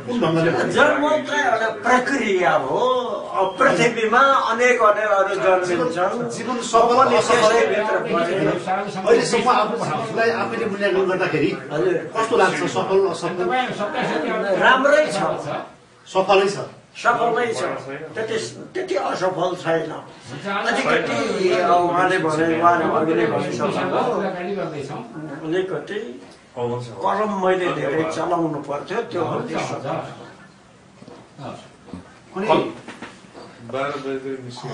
कुन ढङ्गले जन्म त एउटा प्रक्रिया हो। पृथ्वीमा अनेक अरू जन्मिन्छन्। जीवन सफल त्यसैभित्र अहिलेसम्म आफूलाई आफैले मूल्याङ्कन गर्दाखेरि कस्तो लाग्छ? सफल असफल? राम्रै छ, सफलै छ, सफलै छ, त्यति असफल छैन। अलिकति उहाँले भने अघि नै भनिसक्नुभयो, अलिकति कलम मैले धेरै चलाउनु पर्थ्यो, त्यो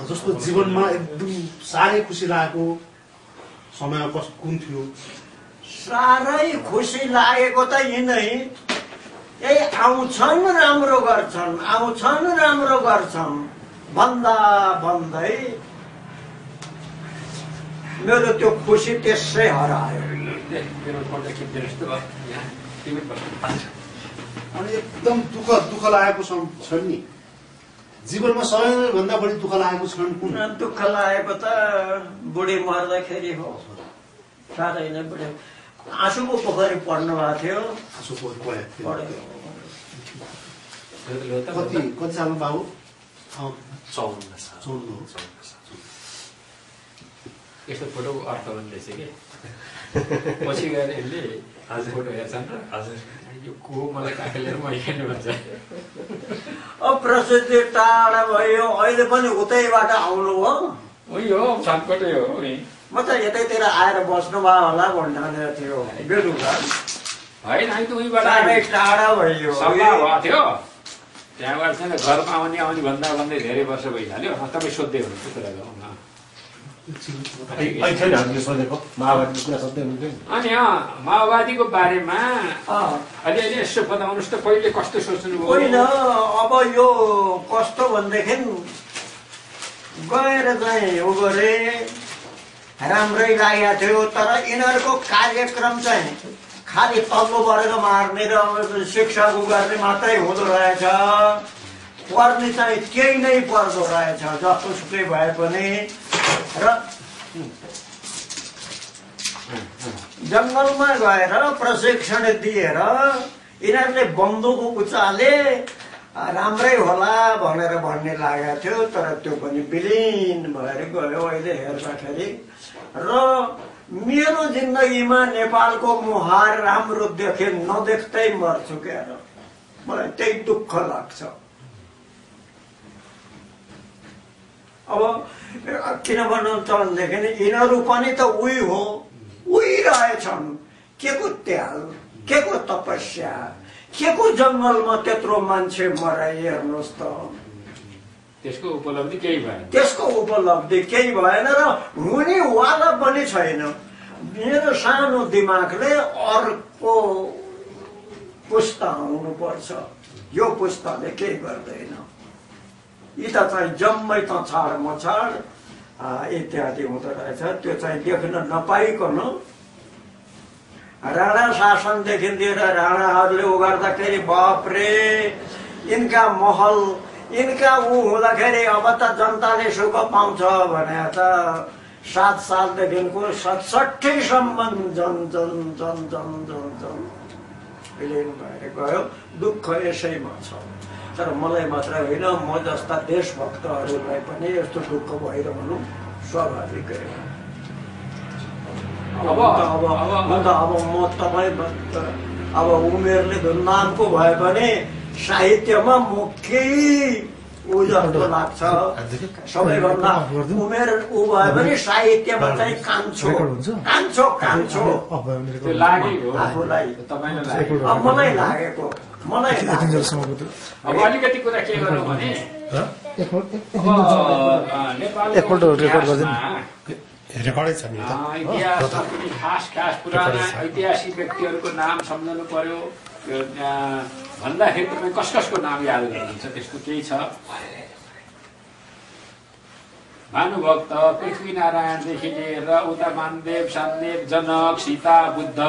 जस्तो जीवनमा एकदम साह्रै खुसी लागेको समय कुन थियो? साह्रै खुसी लागेको त यिनै, यही आउँछन् राम्रो गर्छन्, आउँछन् राम्रो गर्छन् भन्दा भन्दै मेरो त्यो खुसी त्यसै हरायो। अनि एकदम दुःख लागेको छ नि जीवनमा? सबैभन्दा बढी दुःख लागेको क्षण कुन? दुःख लागेको त बुढी मर्दाखेरि हो। साह्रै नै बुढी आँसुको पोखरी पढ्नु भएको थियो। कति सालमा बाबु? 54 साल। यस्तो फोटो अर्थ भन्दैछ कि पछि गएर यसले फोटो हेर्छन् र हजुर यो को मलाई काखा लिएर म हेर्नु भन्छ। प्रसिद्धि टाढा भयो, अहिले पनि उतैबाट आउनु हो। यो छानकोटै हो नि, म त यतैतिर आएर बस्नु भयो होला भन्ने थियो। बेलुका होइन हामी त उहीबाट टाढा भयो, सल्लाह भएको थियो। त्यहाँबाट चाहिँ घरमा आउने भन्दै धेरै वर्ष भइहाल्यो। तपाईँ सोध्दै हुनुहुन्छ कुरा अनि माओवादीको बारेमा अलिअलि यसो बताउनुहोस् त, पहिले कस्तो सोच्नुभयो? होइन, अब यो कस्तो भनेदेखि गएर चाहिँ उ गरे राम्रै लागेको थियो, तर यिनीहरूको कार्यक्रम चाहिँ खालि तल्लो वर्ग मार्ने र शिक्षाको गर्ने मात्रै हुँदो रहेछ। पर्ने चाहिँ केही नै पर्दो रहेछ, जस्तो सुकै भए पनि। र जङ्गलमा गएर प्रशिक्षण दिएर यिनीहरूले बन्दुक उचाले राम्रै होला भनेर भन्ने लागेको थियो, तर त्यो पनि विलिन भएर गयो अहिले हेर्दाखेरि। र मेरो जिन्दगीमा नेपालको मुहार राम्रो देखे नदेख्दै मर्छु क्या, मलाई त्यही दुःख लाग्छ। अब किन भन्नुहुन्छ भनेदेखि यिनीहरू पनि त उही हो, उही रहेछन्। के को त्याग, के को तपस्या, के को जङ्गलमा त्यत्रो मान्छे मराए हेर्नुहोस् त। त्यसको उपलब्धि केही भएन, त्यसको उपलब्धि केही भएन र हुने वाला पनि छैन। मेरो सानो दिमागले अर्को पुस्ता आउनुपर्छ, यो पुस्ताले केही गर्दैन। यी त चाहिँ जम्मै त छाड मछाड इत्यादि हुँदो रहेछ। त्यो चाहिँ देख्न नपाइकन राणा शासनदेखि लिएर राणाहरूले उ गर्दाखेरि बापरे यिनका महल, यिनका ऊ हुँदाखेरि अब त जनताले सुख पाउँछ भने त 7 सालदेखिको 67 सम्म जन जन जन जन जन जन विलिन भएर गयो। दुःख यसैमा छ। तर मलाई मात्र होइन, म जस्ता देशभक्तहरूलाई पनि यस्तो दुःख भइरहनु स्वाभाविकै हो। अब म तपाईँ अब उमेरले धुमधामको भए पनि साहित्यमा म केही ऊ जस्तो लाग्छ। सबैभन्दा उमेर ऊ भए पनि साहित्यमा चाहिँ कान्छो कान्छो कान्छो आफूलाई मलाई लागेको। मलाई अब अलिकति कुरा के गर्नु भने रेकर्डै छ नि, इतिहासमा पनि खास पुराना ऐतिहासिक व्यक्तिहरूको नाम सम्झनु पर्यो भन्दाखेरि तपाईँ कसको नाम याद गर्नुहुन्छ? त्यस्तो केही छ? भानुभक्त, पृथ्वीनारायणदेखि लिएर उता मानदेव, सामदेव, जनक, सीता, बुद्ध,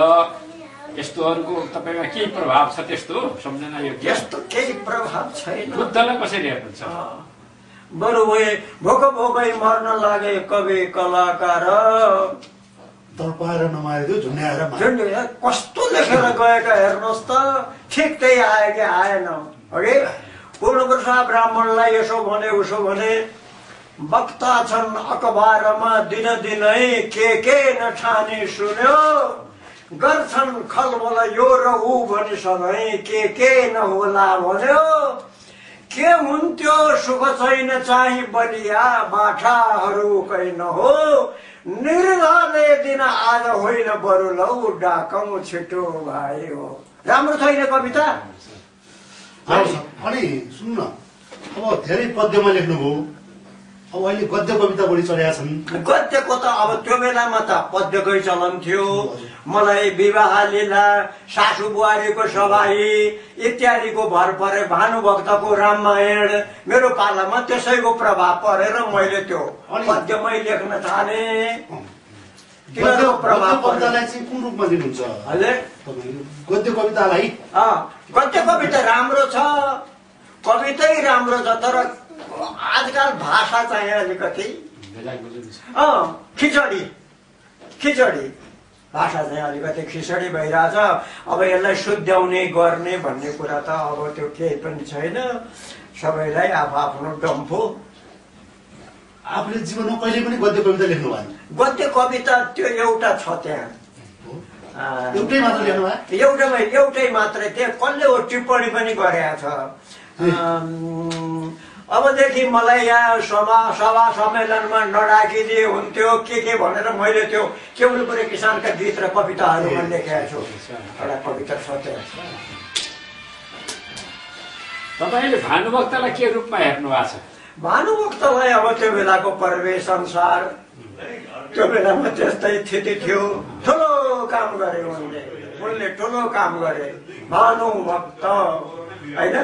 यस्तोहरूको तपाईँमा केही प्रभाव छ? त्यस्तो सम्झना योग्य? यस्तो केही प्रभाव छैन। बुद्धलाई कसरी हेर्नुहुन्छ? बरु भोक भोकै मर्न लागे कवि कलाकार, तर्पाएर नमारिदियो झुन्ड्याएर कस्तो लेखेर गएका हेर्नुहोस् त। ठिक त्यही आयो कि आएन? ओके पूर्णप्रसाद ब्राह्मणलाई यसो भने उसो भने वक्ता छन् अखबारमा दिनदिनै के नठाने सुन्यो गर्छन् खलबल यो र ऊ भनी सधैँ के नहोला भन्यो के हुन्थ्यो सुख छैन चाहिँ बलिया बाठाहरू कै नहो निर्धले दिन आज होइन बरु लौ डाकौँ छिटो भयो। राम्रो छैन कविता? अनि सुन्नु न, अब धेरै पद्यमा लेख्नुभयो, अब अहिले गद्य कविता बढी चलेका छन्। गद्यको त अब त्यो बेलामा त पद्यकै चलन थियो। मलाई विवाह लीला, सासु बुहारीको सवाई इत्यादिको भर परे, भानुभक्तको रामायण मेरो पालामा त्यसैको प्रभाव परेर मैले त्यो पद्यमै लेख्न थाले। कवितालाई चाहिँ कुन रूपमा लिनुहुन्छ हजुर? गद्य कवितालाई गद्य कविता राम्रो छ, कवितै राम्रो छ, तर आजकल भाषा चाहिँ अलिकति खिचडी भाषा चाहिँ अलिकति खिचडी भइरहेछ। अब यसलाई शुद्ध्याउने गर्ने भन्ने कुरा त अब त्यो केही पनि छैन। सबैलाई आफ्नो डम्फो। आफूले जीवनमा कहिले पनि गद्य कविता लेख्नु भएन? गद्य कविता त्यो एउटा छ त्यहाँ, एउटै मात्र लेख्नु भयो? एउटै मात्रै। त्यहाँ कसले हो टिप्पणी पनि गरेका छ। अबदेखि मलाई यहाँ सभा सम्मेलनमा नडाकिदिए हुन्थ्यो के भनेर मैले त्यो केवलपुरे किसानका गीत र कविताहरूमा लेखेको छु। एउटा कविता छ त्यहाँ। तपाईँले भानुभक्तलाई के रूपमा हेर्नु भएको छ? भानुभक्तलाई अब त्यो बेलाको परिवेश अनुसार त्यो बेलामा त्यस्तै स्थिति थियो। ठुलो काम गरे उनले ठुलो काम गरे भानुभक्त, होइन?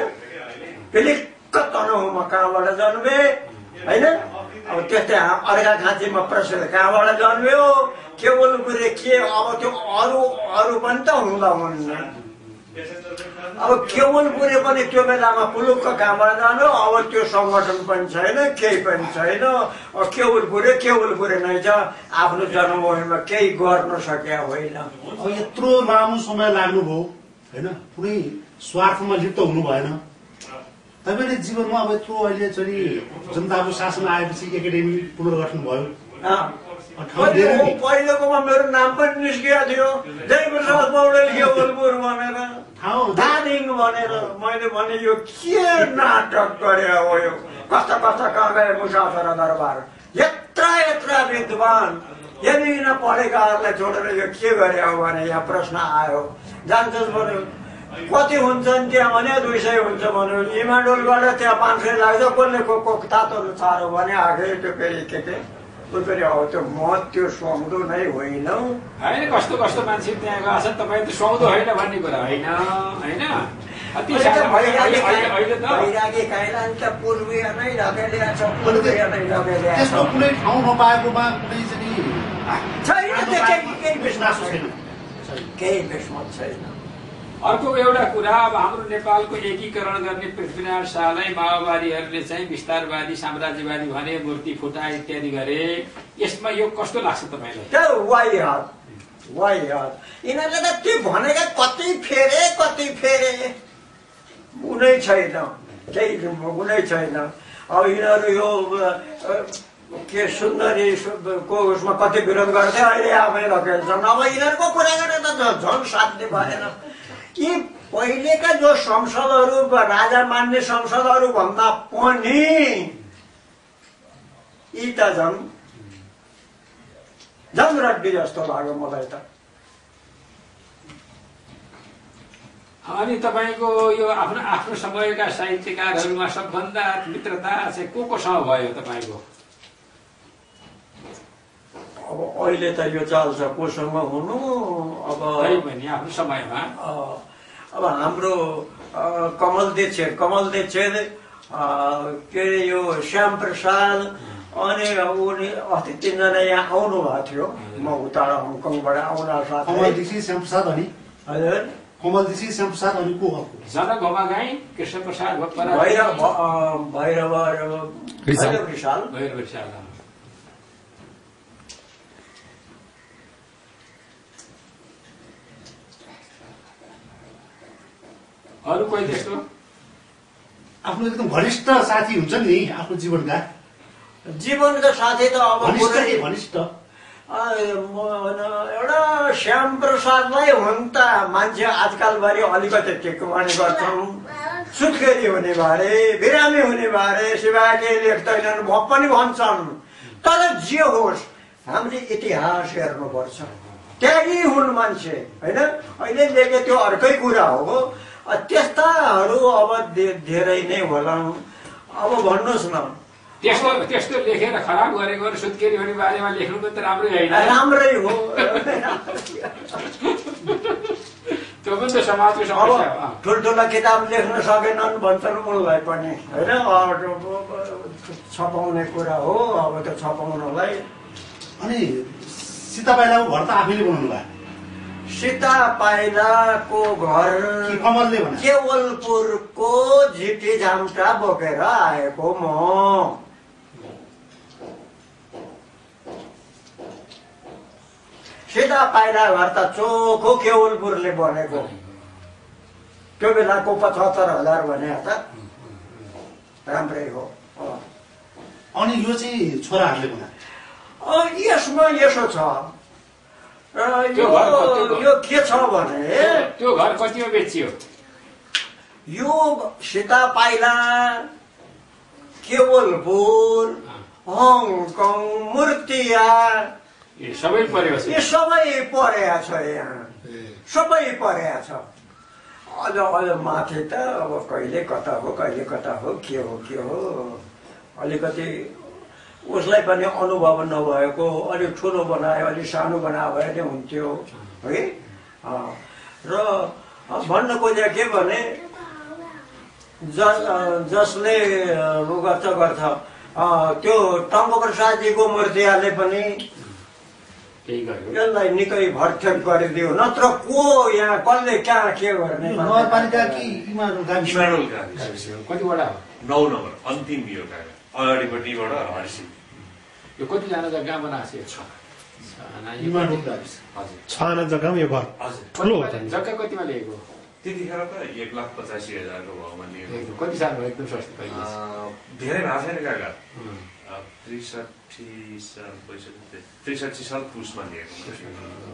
पिलिक्क तनहुमा कहाँबाट जन्मे, होइन? अब त्यस्तै अर्का खाँचीमा प्रसिद्ध कहाँबाट जन्म्यो केवलपुरे के। अब त्यो अरू पनि त हुँदा हुन्न। अब केवलपुरे पनि त्यो बेलामा पुलुक्क कहाँबाट जानु, अब त्यो संगठन पनि छैन, केही पनि छैन। केवलपुरे नै छ। आफ्नो जन्मभूमिमा केही गर्न सके होइन। अब यत्रो लामो समय लाग्नुभयो, होइन? कुनै स्वार्थमा लिप्त हुनु भएन। तपाईँले जीवनमा अब यत्रो अहिले चाहिँ जनताको शासन आएपछि एकाडेमी पुनर्गठन भयो। पहिलेकोमा मेरो नाम पनि निस्किएको थियो, जयप्रसाद पौडेल केवलपुर भनेर, दार्जिलिङ भनेर। मैले भने यो के नाटक गरे हो, यो कस्ता कहाँ गए मुसाफर दरबार, यत्रा विद्वान यदि नपढेकाहरूलाई छोडेर यो के गरे हो भने यहाँ प्रश्न आयो। जान्छस् भन्यो कति हुन्छन् त्यहाँ भने 200 हुन्छ भन्यो। इमाडोलबाट त्यहाँ 500 लाग्छ, कसले तातो साह्रो भने आगे त्यो फेरि के फेरि अब त्यो म त्यो सुहाउँदो नै होइन। होइन कस्तो मान्छे त्यहाँ गएको छ, तपाईँ त सुहाउँदो होइन भन्ने कुरा होइन, होइन? भइरागे काइलान त पूर्वीय नै लगेल्या छ, पूर्वीय नै लगेल्या छ। त्यस्तो कुनै ठाउँ नपाएकोमा कुनै चाहिँ छैन, केही विस्मत छैन। अर्को एउटा कुरा, अब हाम्रो नेपालको एकीकरण गर्ने पृथ्वीनारायण शाहलाई माओवादीहरूले चाहिँ विस्तारवादी साम्राज्यवादी भने, मूर्ति फुटा इत्यादि गरे। यसमा यो कस्तो लाग्छ तपाईँलाई? त्यो वाहियात यिनीहरूले त त्यो भनेका कति फेरे उनै छैन, केही उनै छैन। अब यिनीहरू यो के सुन्दरी को उसमा कति विरोध गर्थे, अहिले आफै लखेल्छन्। अब यिनीहरूको कुरा गरेर त झन् साध्य भएन। यी पहिलेका जो संसदहरू, राजा मान्ने संसदहरू भन्दा पनि यी त झन् रड्डी जस्तो लाग्यो मलाई त। अनि तपाईँको यो आफ्नो समयका साहित्यकारहरूमा सबभन्दा मित्रता चाहिँ कोसँग भयो तपाईँको? अब अहिले त यो चल्छ कोसँग हुनु। अब आफ्नो समयमा अब हाम्रो कमल दीक्षित के अरे यो श्याम प्रसाद, अनि उनी अस्ति 3 जना यहाँ आउनु भएको थियो। म उता हङकङबाट आउन साथ कमल दीक्षित, श्याम प्रसाद अनि हजुर कमल दीक्षित, श्याम प्रसाद अनि को हो? जनक घोमागाई, कृष्ण प्रसाद भैरव विशाल। अरू कोही त्यस्तो? आफ्नो एकदम घनिष्ठ साथी हुन्छ नि आफ्नो जीवनका साथी त अब घनिष्ठ एउटा श्याम प्रसादलाई हुन त मान्छे आजकलभरि अलिकति टेकवानी गर्छन्, सुत्केरी हुने बारे, बिरामी हुने बारे, शिवाले लेख्दैनन् पनि भन्छन्। तर जे होस् हामीले इतिहास हेर्नुपर्छ, त्यागी हुन् मान्छे होइन। अहिले लेखे त्यो अर्कै कुरा हो। त्यस्ताहरू अब धेरै नै होलान्। अब भन्नुहोस् न, त्यस्तो लेखेर खराब गरेको सुत्केरी हुने बारेमा लेख्नु पनि त राम्रै होइन, राम्रै हो। त्यो पनि त समाजको समस्या हो। ठुल्ठुला किताब लेख्न सकेनन् भन्छन् उनलाई पनि होइन, छपाउने कुरा हो। अब त्यो छपाउनलाई अनि सीता पाइलाको घर त आफैले बनाउनु भयो? सीता पाइलाको घर कमलले भने केवलपुरको झिटी झाम्टा बोकेर आएको म। सीता पाइला घर त चोखो केवलपुरले बनेको। त्यो बेलाको 75,000 भने त राम्रै हो। अनि यो चाहिँ छोराहरूले बनाए? यसमा यसो छ, यो के छ भने त्यो घर कतिमा बेचियो? यो सीता पाइला, केवलपुर, हङकङ, मूर्तिया सबै परेको छ। यो सबै परेको छ, यहाँ सबै परेको छ। अझ माथि त अब कहिले कता हो कहिले कता हो के हो अलिकति उसलाई पनि अनुभव नभएको, अलिक ठुलो बनायो अलिक सानो बनायो भने हुन्थ्यो है। र भन्न खोजे के भने जसले गर्छ त्यो टङ्कप्रसादजीको मूर्तियाले पनि यसलाई निकै भरथेप गरिदियो। नत्र को यहाँ कसले कहाँ के गर्ने? नगरपालिका कि कतिवटा? 9 नम्बर अन्तिम यो अगाडिपट्टिबाट हर्सी। यो कतिजना जग्गा बनाएको छ? 6 जग्गामा यो घर ठुलो हो। जग्गा कतिमा लिएको? त्यतिखेर त 1,85,000 को भाउमा लिएको। कति साल भयो एकदम सस्तो? धेरै भएको छैन काका। 63 साल पुसमा लिएको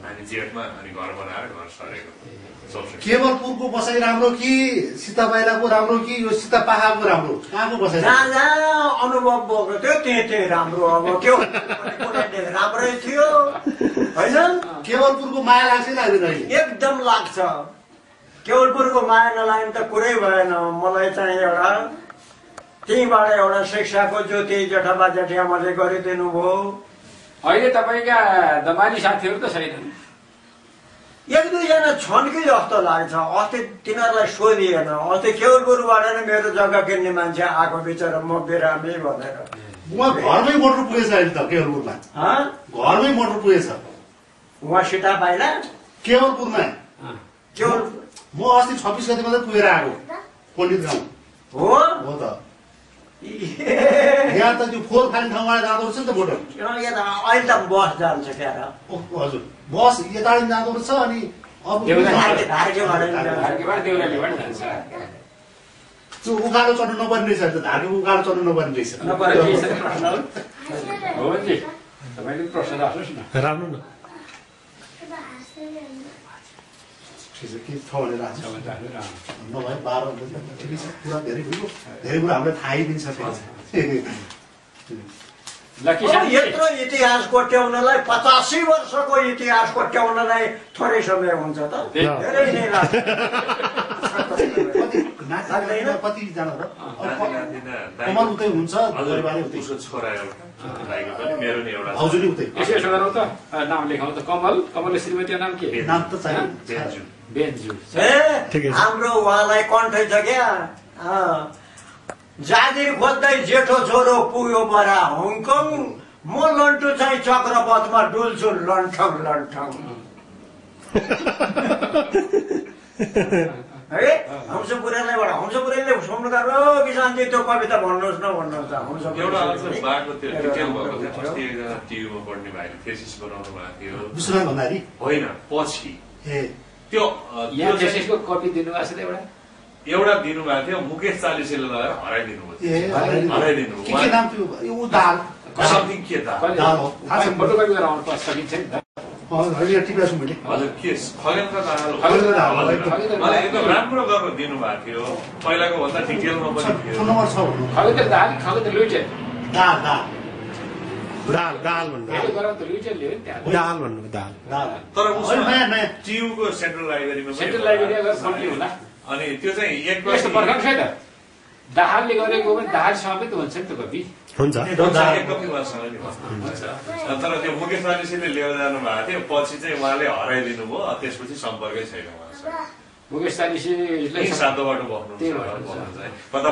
अनि जेठमा, अनि घर बनाएर घर सरेको। केवलपुरको बसाइ राम्रो कि सीता पाइलाको राम्रो कि यो सीता पाहाको राम्रो? कहाँको बसाइ? जहाँ अनुभव भएको थियो त्यही राम्रो। अब के राम्रै थियो होइन। केवलपुरको माया लाग्छ लाग्दैन? एकदम लाग्छ। केवलपुरको माया नलाग्ने त कुरै भएन। मलाई चाहिँ एउटा त्यहीँबाट एउटा शिक्षाको ज्योति जेठा जेठियामाले गरिदिनु भयो। अहिले तपाईँका दमाली साथीहरू त छैनन्? 1-2 जना छन् कि जस्तो लाग्छ। अस्ति तिनीहरूलाई सोधिएन। अस्ति केवलपुरबाट नै मेरो जग्गा किन्ने मान्छे आएको बिचरा, म बिरामी भनेर। उहाँ घरमै मोटर पुगेछ अहिले त केवलपुरमा? घरमै मोटर पुगेछ उहाँ सीता पाइला केवलपुरमा। केवलपुर म अस्ति 26 गते मात्रै पुगेर आएको पण्डित गाउँ हो त। यहाँ त त्यो फोहोर खाने ठाउँबाट जाँदो रहेछ नि त मोटर। अहिले त बस जान्छ क्या? हजुर, बस यताबाट जाँदो रहेछ। अनि अब त्यो उकालो चढ्नु नपर्ने रहेछ, धारको उकालो चढ्नु नपर्ने रहेछ। राम्रो न के छ भनेर नभए 12 ठिकै छ। कुरा धेरै कुरा हामीलाई थाहै पनि छ। यत्रो इतिहास कोट्याउनलाई 85 वर्षको इतिहास कोट्याउनलाई थोरै समय हुन्छ त? धेरै नै लाग्छ। कतिजना र कमल उतै हुन्छ, उसको छोरा एउटा मेरो नि एउटा भाउजू नि उतै। यसो गरौँ त, नाम लेखाउँ त। कमलको श्रीमतीको नाम के? नाम त चाहियो बेन्जु। हाम्रो उहाँलाई कन्ठै छ क्या। जागिर खोज्दै जेठो छोरो पुग्यो बरा हङकङ, म लन्टु चाहिँ चक्रपथमा डुल्छु लन्ठङ लन्ठङ। है हंसपुरेलाई हंसपुरेले सोमकार किसानजी त्यो कविता भन्नुहोस् न भन्नुहुन्छ। एउटा बाटो त्यो डिटेल भएको थियो। अस्ति एकजना टियुमा पढ्ने भाइले थेसिस बनाउनु भएको थियो। विश्वनाथ भण्डारी होइन, पछि ए त्यो यहाँ थेसिसको कपी दिनुभएको छ त एउटा? एउटा दिनुभएको थियो मुकेश चालिसेले लगेर हराइदिनु भयो हराइदिनु के नाम थियो यो दाल समथिङ के दाल हो फोटोकपी गरेर आउनु पर्छ सकिन्छ नि त हजुर टिपेको छु मैले हजुर के खगेन्द्र दाहाल मलाई एकदम राम्रो गरेर दिनुभएको थियो पहिलाको भन्दा डिटेलमा पनि थियो फोन नम्बर छ भन्नु खगेन्द्र दाहाल खगेन्द्र लुइटेल दाल दाल दाल भन्नु दाल भन्नु दाल तर नयाँ नयाँ टियुको सेन्ट्रल लाइब्रेरीमा सेन्ट्रल लाइब्रेरी अगर फोल्टी होला अनि त्यो चाहिँ एक यस्तो फर्काउँछ है त दाहालले गरेको पनि दाहाल समेत हुन्छ नि त कपी हुन्छ एक कपी उहाँसँग नि तर त्यो मुकेश चालिसेले लिएर जानु भएको थियो पछि चाहिँ उहाँले हराइदिनु भयो त्यसपछि सम्पर्कै छैन उहाँसँग मुकेश चालिसेलाई सातो बाटो बस्नुहुन्छ कता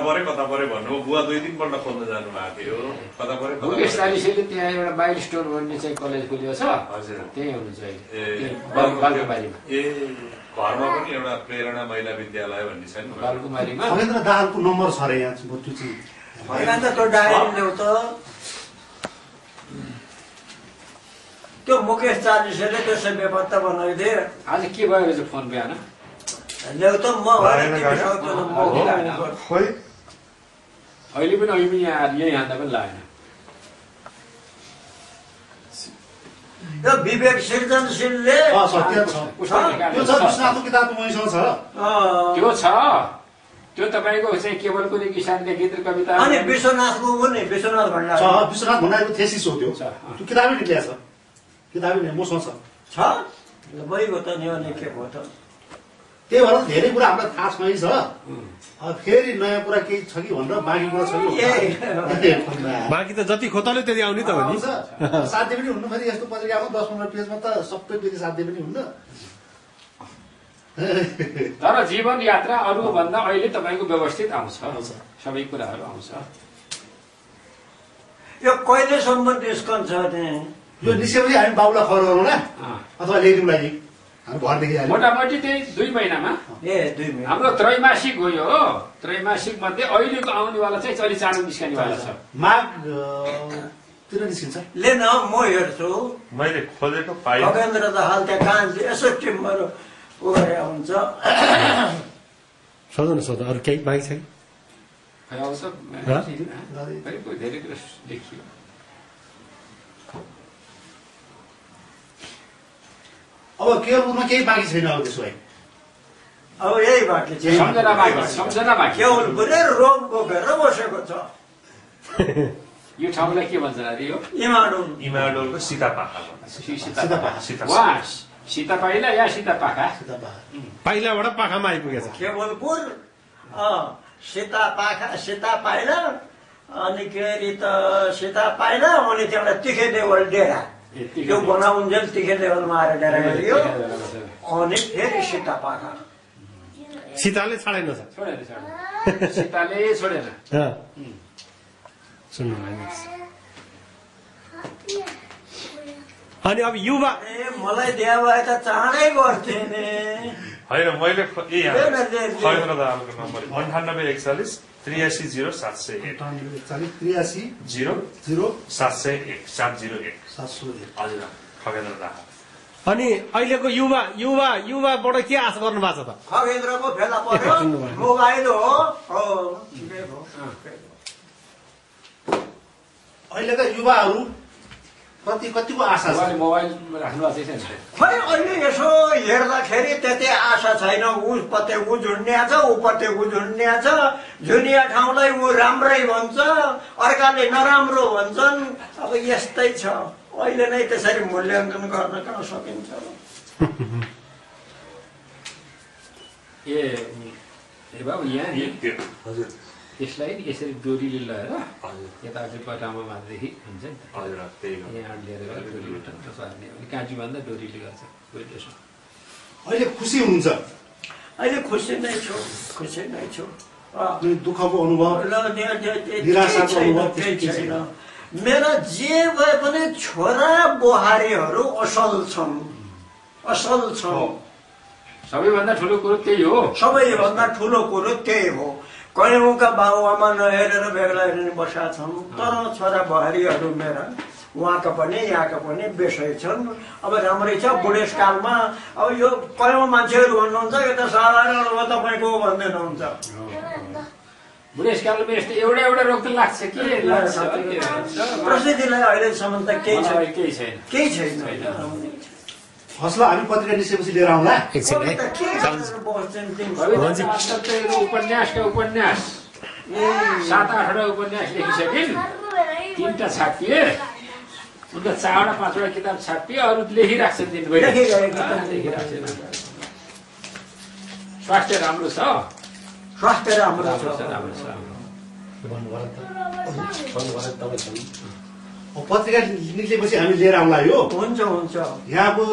परे भन्नुभयो बुवा 2-3 पल्ट खोल्न जानु भएको थियो कता परे मुकेश चालिसेले त्यहाँ एउटा बाइल स्टोर भन्ने चाहिँ कलेज खोलिएको छ हजुर त्यही हुनुहुन्छ अहिले बालकुमारीमा ए घरमा पनि एउटा प्रेरणा महिला विद्यालय भन्ने छ नि बालकुमारीमा खगेन्द्र दाहालको नम्बर छ अरे यहाँ त्यो चाहिँ होइन त त्यो डायरी ल्याउ त त्यो मुकेश चालिसेले त्यसै बेपत्ता बनाइदिए आज के भयो रहेछ फोन बिहान ल्याउ त म अहिले पनि अहिले यहाँ यही हान्दा पनि लागेन यो विवेक सृजनशीलले त्यो छ विश्वनाथको किताब मसँग छ त्यो छ त्यो तपाईँको चाहिँ केवल कुनै किसानले गीत र कविता अनि विश्वनाथको पनि विश्वनाथ भण्डार छ विश्वनाथ भण्डारको थेसिस हो त्यो किताबै निक्लिया छ किताबै मसँग छ भइगयो त नि अनि के भयो त त्यही भएर धेरै कुरा हामीलाई थाहा छैन छ फेरि नयाँ कुरा केही छ कि भनेर बाँकी कुरा छ कि बाँकी त जति खोतल्यो त्यति आउने त हो नि साध्य पनि हुन्न फेरि यस्तो पत्रिकामा 10-15 पेजमा त सबै फेरि साध्य पनि हुन्न तर जीवन यात्रा अरू भन्दा अहिले तपाईँको व्यवस्थित आउँछ सबै कुराहरू आउँछ यो कहिलेसम्म निस्कन्छ त्यहाँ यो निस्केपछि हामी बाबुलाई खबर गरौँ न अथवा ल्याइदिउँला नि हामी घरदेखि आयो मोटामोटी त्यही 2 महिनामा ए 2 महिना हाम्रो त्रैमासिक गयो हो त्रैमासिक मध्ये अहिलेको आउनेवाला चाहिँ चलि चाँडो निस्कनेवाला छ माघतिर निस्किन्छ ले न म हेर्छु मैले खोजेको पाएँ खगेन्द्र दाहाल त्यहाँ कहाँ यसो टिमहरू उ गरे हुन्छ सोध्नु अरू केही बाँकी छ कि खै आउँछ धेरै कुरा देखियो अब केवलपुरमा केही बाँकी छैन अब त्यसो भए अब यही बाँकी छ सम्झना बाँकी केवलपुरै रोग बोकेर बसेको छ यो ठाउँलाई के भन्छ अरे यो इमाडोलको सीतापाखा सीता पाइला या सीता पाखा पाइलाबाट पाखामा आइपुगेछ केवलपुर सीता पाइला अनि के अरे त सीता पाइला अनि त्यहाँबाट तिखे देवल डेरा त्यो बनाउन्जेल तिखे देवलमा आएर डेरा गरियो अनि फेरि सीता पाखा सीताले छाडेन सीताले छोडेन सुन्नु अनि अब युवा मलाई दिया भए त चाँडै गर्थे नि होइन मैले खगेन्द्र दाहालको नम्बर 9841 830701 हजुर खगेन्द्र दाहाल अनि अहिलेको युवाबाट के आशा गर्नु भएको छ त खगेन्द्रको फेला पर्यो मोबाइल हो अहिलेका युवाहरू प्रति कतिको आशा छ मोबाइल राख्नु भएको छैन खै अहिले यसो हेर्दाखेरि त्यति आशा छैन उसपट्टि ऊ झुन्ड्या छ ऊपट्टि ऊ झुन्ड्या छ झुनिया ठाउँलाई ऊ राम्रै भन्छ अर्काले नराम्रो भन्छन् अब यस्तै छ अहिले नै त्यसरी मूल्याङ्कन गर्न कहाँ सकिन्छ ए बाबु यहाँ यसलाई यसरी डोरीले लगाएर यता पटामा मार्दैदेखि हुन्छ नि यहाँ लिएर काँचु भन्दा डोरीले गर्छ अहिले खुसी हुनुहुन्छ अहिले खुसी नै छु दुःखको अनुभव निराशाको अनुभव केही छैन मेरा जे भए पनि छोरा बुहारीहरू असल छन् सबैभन्दा ठुलो कुरो त्यही हो सबैभन्दा ठुलो कुरो त्यही हो कयौँका बाबुआमा नहेरेर बेग्ला हेरेर बसेका छन् तर छोरा बुहारीहरू मेरा उहाँका पनि यहाँका पनि विषय छन्। अब राम्रै छ बुढेसकालमा अब यो कयौँ मान्छेहरू भन्नुहुन्छ यो त साधारण हो तपाईँको भन्दै हुन्छ। बुढेसकालमा यस्तो एउटा एउटा रोग त लाग्छ कि प्रसिद्धिलाई अहिलेसम्म त केही छैन केही छैन। हस् ल हामी पत्रिका निस्केपछि लिएर आउँला। उपन्यासका उपन्यास 7-8वटा उपन्यास लेखिसकिन्, 3टा छापिए, उनका 4वटा 5वटा किताब छापिए, अरू लेखिराख्छन् दिनभरि। स्वास्थ्य राम्रो छ, स्वास्थ्य राम्रो छ। पत्रिका निस्केपछि हामी लिएर आउँला यो। हुन्छ हुन्छ। यहाँको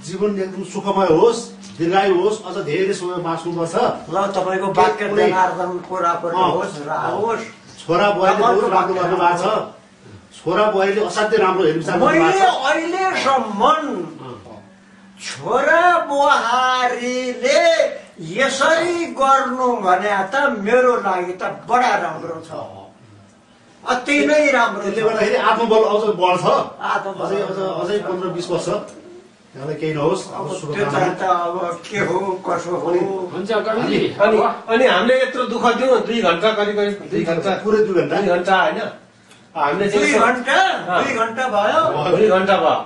जीवन एकदम सुखमय होस्, दीर्घायु होस्, अझ धेरै समय बाँच्नुपर्छ। ल तपाईँको वाक्य जनार्दन कुरा पनि होस् र आओस्। छोरा बुहारीले बहुत राम्रो गर्नुभएको छ। छोरा बुहारीले असाध्यै राम्रो हेरविचार मैले अहिलेसम्म छोरा बुहारीले यसरी गर्नु भने त मेरो लागि त बडा राम्रो छ, अति नै राम्रो। त्यसले गर्दाखेरि आत्मबल अझ बढ्छ। अझै 15-20 वर्ष यहाँलाई केही नहोस्। त्यो त अब के हो कसो हो। हुन्छ कविजी। अनि हामीले यत्रो दुःख दिउँ, 2 घन्टा करिब 2 घन्टा पुरै 2 घन्टा होइन हामीले 2 घन्टा भयो। 2 घन्टा भयो।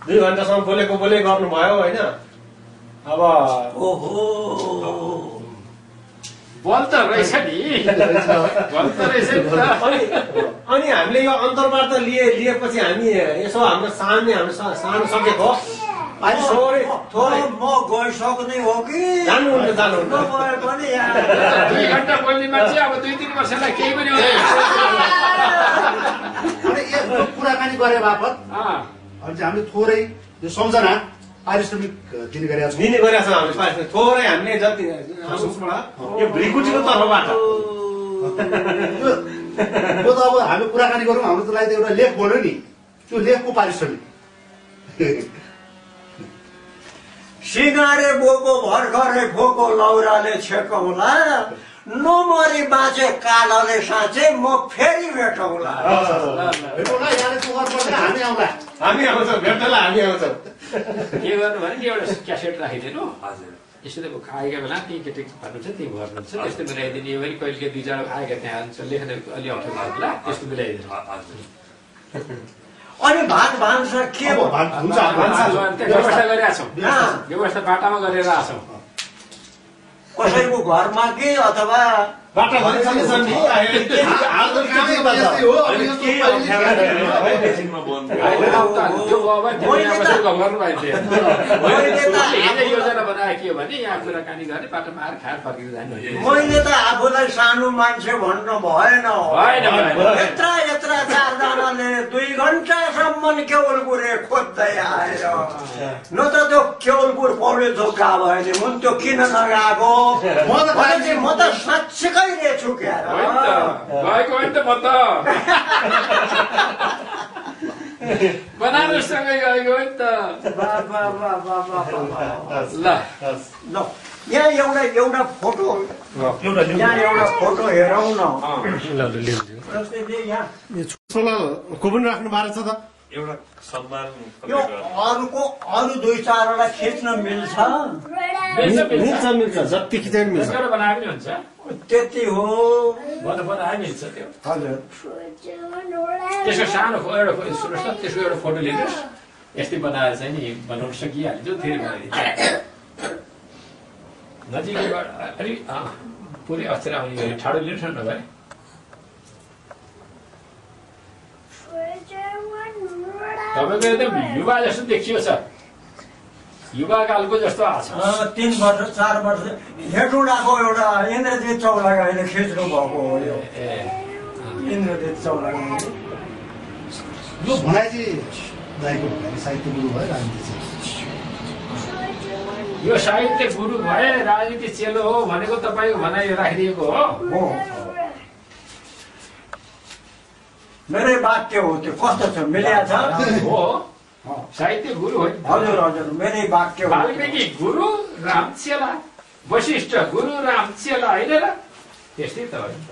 2 घन्टासम्म बोलेको गर्नुभयो होइन। अब ओहो बल त रहेछ नि, बल त रहेछ नि त। अनि हामीले यो अन्तर्वार्ता लिएपछि हामी यसो हाम्रो सानो सब्जेक्ट हो। थोरै म गइसक्ने हो कि जानुहुन्छ नभए पनि 2 घन्टा बोल्ने मान्छे अब 2-3 वर्षलाई केही पनि अनि यो कुराकानी गरे बापत अनि चाहिँ हामीले थोरै यो सम्झना पारिश्रमिक दिने गरेका छौँ। हामीले पारिश्रमिक थोरै हामीले जति यो भ्रिकुटीको तर्फबाट यो त अब हामी कुराकानी गरौँ, हाम्रो त लागि त एउटा लेख बन्यो नि, त्यो लेखको पारिश्रमिक। सिँगारे बोको भर्खरै फोको लौराले छेकौला, नमरी बाँचे कालले साँचे म फेरि भेटौँला। हामी आउँछौँ भेट्नलाई, हामी आउँछौँ। के गर्नु भने एउटा क्यासेट राखिदिनु, यसरी अब खाएका बेला त्यही केटी भन्नुहुन्छ त्यही भर्नुहुन्छ, त्यस्तो मिलाइदिने भने कहिले 2-4 आएका त्यहाँ हुन्छ लेख्ने अलि अप्ठ्यारो होला, त्यस्तो मिलाइदिनु। अनि भान्सा के व्यवस्था गरिरहेको छौँ, व्यवस्था बाटामा गरेर आएको छौँ। कसैको घरमा कि अथवा बाटा भनिसकेछन् नि योजना बनाए के हो भने यहाँ कुराकानी गर्ने बाटोमा आएर खाएर फर्केर जानु। मैले त आफूलाई सानो मान्छे भन्नु भएन। यत्र 4जनाले 2 घन्टासम्म केवलपुरे खोज्दै आएर न त त्यो केवलपुर पौडे झोका भयो नि हुन्, त्यो किन नगएको म त साँच्चीकै रहेछु क्या गएको होइन त म त बनारससँगै गएको होइन त। ल यहाँ एउटा फोटो हेरौँ न। को पनि राख्नु भएको छ त एउटा सम्मान यो अरू 2-4वटा खिच्न मिल्छ। मिल्छ जति खिचाइ मिल्छ। बनाए पनि हुन्छ, त्यति हो बनाए मिल्छ त्यो। हजुर त्यसको सानो एउटा सुन्नुहोस् न, त्यसको एउटा फोटो लिनुहोस्, यस्तै बनाएर चाहिँ नि बनाउन सकिहाल्छ। फेरि बनाइदिन्छ नजिकैबाट अलिक पुरै अक्षर आउने गरी ठाडो लिनुहोस् न नभए। तपाईँको एकदम युवा जस्तो देखियो छ, युवा कालको जस्तो आएको छ। 3 वर्ष 4 वर्ष हेटुडाको एउटा इन्द्रजित चौलाको अहिले खिच्नु भएको हो। यो इन्द्रजित चौलाको यो भनाइ चाहिँ दाइको साहित्य गुरु भयो, राजनीति चाहिँ यो साहित्य गुरु भए राजनीति चेलो हो भनेको तपाईँको भनाइ राखिदिएको हो। मेरै वाक्य हो त्यो। कस्तो छ मिल्या छ? हो साहित्य गुरु हो। हजुर हजुर मेरै वाक्य हो। वाल्मीकि गुरु राम चेला, वशिष्ठ गुरु राम चेला होइन र? त्यस्तै त हो नि त।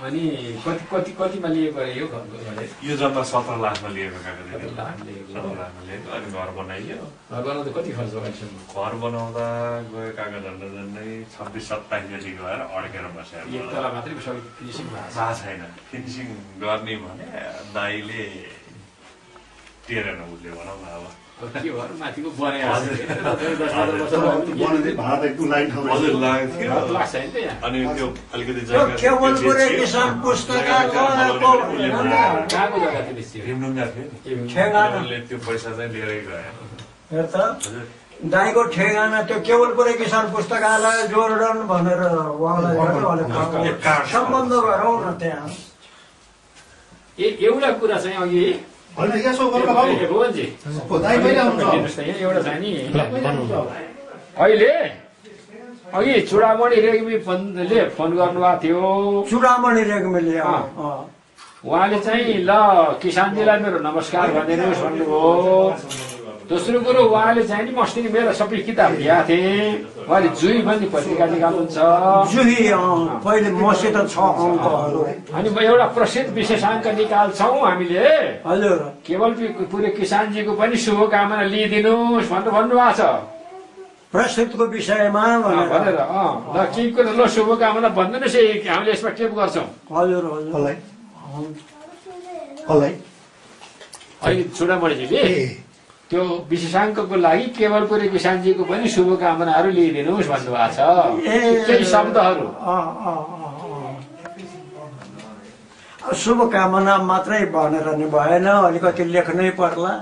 अनि कतिमा लिएको अरे यो यो जम्मा 17 लाखमा लिएको काकाले 17 लाख लिएको 17 लाखमा लिएको अनि घर बनाइयो घर बनाउँदा कति खर्च अहिलेसम्म घर बनाउँदा गयो काका झन्डै 26-27 जति गएर अड्केर बस्यो एक तला मात्रै सबै फिनिसिङ थाहा छैन फिनिसिङ गर्ने भने दाइले टेरेन उसले भनौँ न अब के भयो माथिको बनायो हजुर लाग्थ्यो लाग्छ नि त यहाँ अनि त्यो अलिकति केवलपुरे किसान पुस्तकालयको कहाँको जग्गा थियो निश्चय रिमडुङ्गा थियो नि ठेगाना उसले त्यो पैसा चाहिँ लिएरै गयो हेर त दाइको ठेगाना त्यो केवलपुरे किसान पुस्तकालय जोर्डन भनेर उहाँलाई सम्बन्ध गरौँ न त्यहाँ एउटा कुरा चाहिँ अघि होइन यसो गर्नु बाबु रोहनजी दाइ कहिले आउँछ हेर्नुहोस् त यहाँ एउटा छ नि अहिले अघि चुडामणि रेग्मीले फोन गर्नुभएको थियो चुडामणि रेग्मीले उहाँले चाहिँ ल किसानजीलाई मेरो नमस्कार भनिदिनुहोस् भन्नुभयो दोस्रो कुरो उहाँले चाहिँ नि मस्ती मेरो सबै किताब ल्याएको थिएँ उहाँले जुई भन्ने पत्रिका निकाल्नुहुन्छ जुही पहिले मसित 6 अङ्कहरू अनि एउटा प्रसिद्ध विशेषाङ्क निकाल्छौँ हामीले हजुर केवल पुरै किसानजीको पनि शुभकामना लिइदिनुहोस् भनेर भन्नुभएको छ प्रसिद्धको विषयमा भनेर ल केही कुरा ल शुभकामना भनिदिनुहोस् हामीले यसमा टेप गर्छौँ हजुर हजुर अहिले चुडामणिजीले त्यो विशेषाङ्कको लागि केवलपुरे किसानजीको पनि शुभकामनाहरू लिइदिनुहोस् भन्नुभएको छ केही शब्दहरू शुभकामना मात्रै भनेर नि भएन अलिकति लेख्नै पर्ला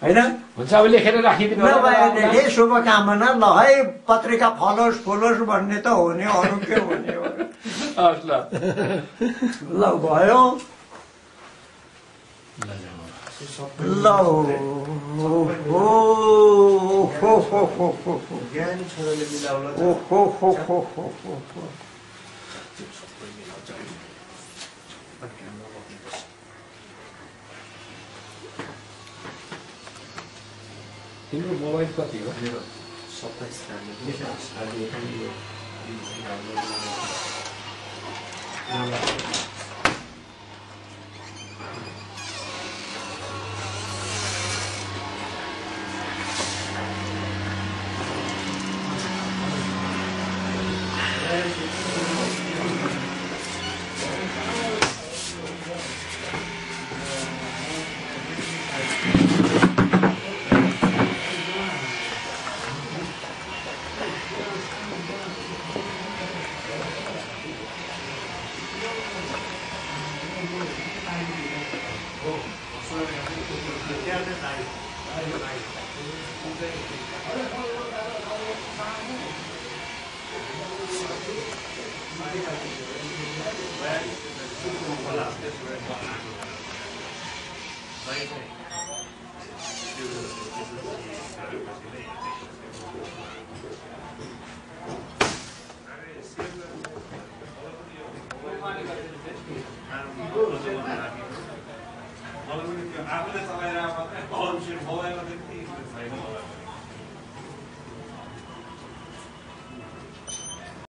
होइन हुन्छ अब लेखेर राखिदिनु नभएदेखि शुभकामना ल है पत्रिका फलोस् फुलोस् भन्ने त हो नि अरू के हुने हो ल भयो ल तिम्रो मोबाइल कति हो 27 आफूले चलाइरहेको मात्रै अरू मोबाइलमा त्यति छैन होला